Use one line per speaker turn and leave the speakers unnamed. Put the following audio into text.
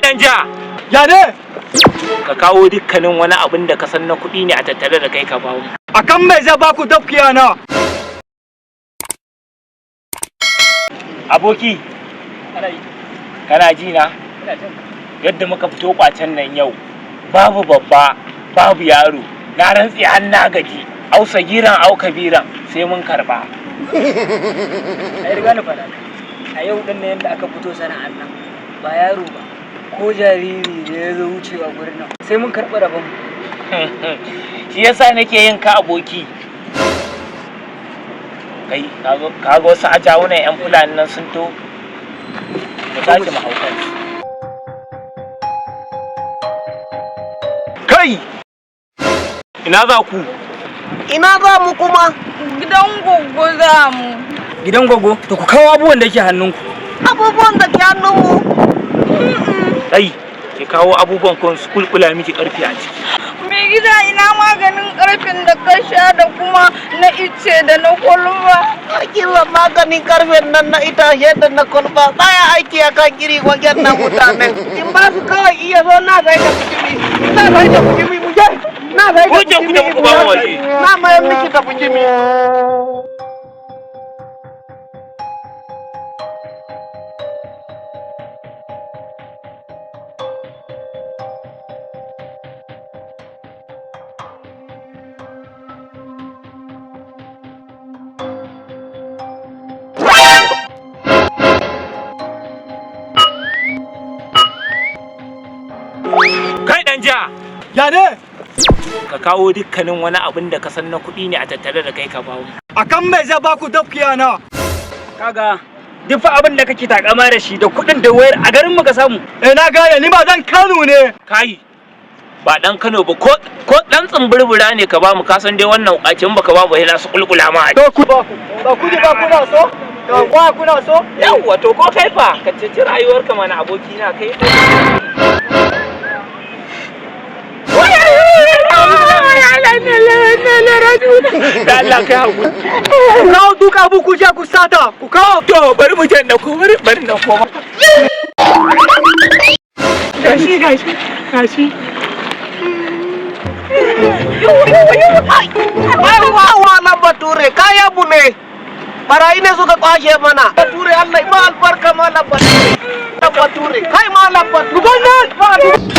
dan ja.
Ya ne?
Ka kawo dukkanin wani abin da ka san na kuɗi ne a tattare da kai ka bawo.
Akan me zai baku dafiya na?
Aboki, kana ji na? Yadda muka fito kwacen nan yau, babu babba, babu yaro, na rantsi har na gaji. Hausa giran au kabiran sai mun karba.
Ai riga na fara. A yau din nan yanda aka fito sana'an nan, ba yaro ba, ko jariri da ya zo wucewa gurin nan, sai mun karɓi rabon mu.
Shi yasa nake yin ka aboki. Kai, kaga wasu ajawunan 'yan fulani nan sun to, mu tashi mu haukan. Kai! Ina za ku?
Ina za mu kuma?
Gidan gogo za mu.
Gidan gogo? To ku kawo abubuwan da ke hannunku.
Abubuwan da ke hannunmu?
Kai, ki kawo abubuwan kun su kulkula miki karfi a ciki.
Mai gida ina maganin karfin da ka sha da kuma na ice da na kwalba.
Kila maganin karfen nan na itace da na kwalba baya aiki a kan iri wajen nan mutanen. In ba su kawai iya zo na zai da bujimi. Na zai da bujimi mu je. Na zai da bujimi mu je. Na mai miki da bujimi.
Kai dan ja.
Ya ne?
Ka kawo dukkanin wani abin da ka san na kuɗi ne a tattare da kai ka bawo.
Akan me zai baku dafiya na?
Kaga duk fa abin da kake takama da shi da kuɗin da wayar a garin mu ka samu.
Na gane ni ba dan Kano ne.
Kai, ba dan Kano ba ko dan tsimbirbira ne ka ba mu ka san dai wannan kwacin baka ba mu hila su kulkula ma.
To ku ba ku. Ba ku ba kuna so? To kwa kuna so?
Yawwa to ko kai fa ka ceci rayuwarka mana aboki na kai. Da Allah kai hakuri.
Ku kawo duka abu ku je ku sata. Ku kawo.
To bari mu je na ko bari na koma. Gashi.
Wa na Bature kaya mu ne. Barayi ne suka kwashe mana. Bature Allah ba albarka malam Bature. Bature kai malam Bature.